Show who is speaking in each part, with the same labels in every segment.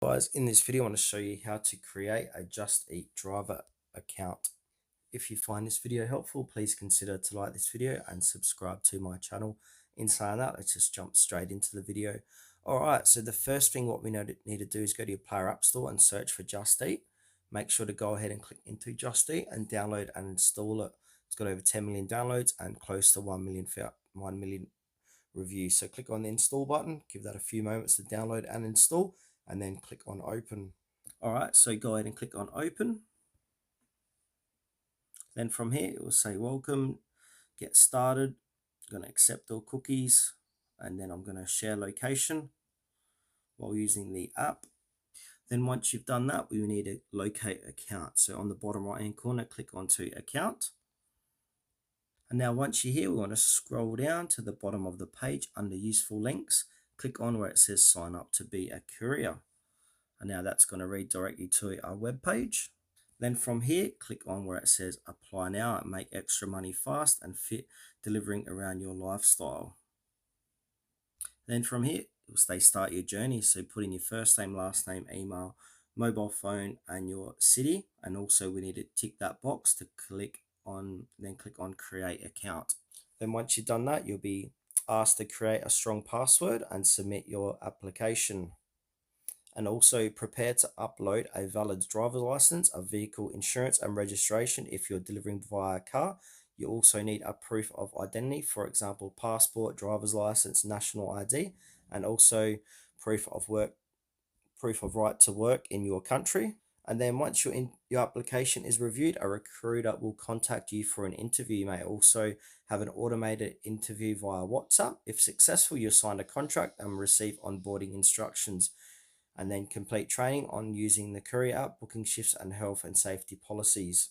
Speaker 1: Guys, in this video I want to show you how to create a Just Eat driver account. If you find this video helpful, please consider to like this video and subscribe to my channel. In saying that, let's just jump straight into the video. Alright, so the first thing what we need to do is go to your Player App Store and search for Just Eat. Make sure to go ahead and click into Just Eat and download and install it. It's got over 10 million downloads and close to 1 million reviews. So click on the install button, give that a few moments to download and install, and then click on open. Alright, so go ahead and click on open. Then from here it will say welcome, get started. I'm going to accept all cookies, and then I'm going to share location while using the app. Then once you've done that, we need to locate account. So on the bottom right hand corner, click onto account. And now once you're here, we want to scroll down to the bottom of the page under useful links. Click on where it says sign up to be a courier. And now that's going to redirect you to our web page. Then from here, click on where it says apply now and make extra money fast and fit delivering around your lifestyle. Then from here, it will say start your journey. So put in your first name, last name, email, mobile phone, and your city. And also we need to tick that box to click on create account. Then once you've done that, you'll be asked to create a strong password and submit your application. And also prepare to upload a valid driver's license, a vehicle insurance and registration if you're delivering via car. You also need a proof of identity, for example, passport, driver's license, national ID, and also proof of right to work in your country. And then once your application is reviewed, a recruiter will contact you for an interview. You may also have an automated interview via WhatsApp. If successful, you'll sign a contract and receive onboarding instructions, and then complete training on using the courier app, booking shifts, and health and safety policies.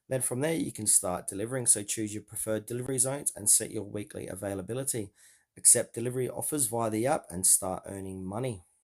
Speaker 1: Then from there, you can start delivering. So choose your preferred delivery zones and set your weekly availability. Accept delivery offers via the app and start earning money.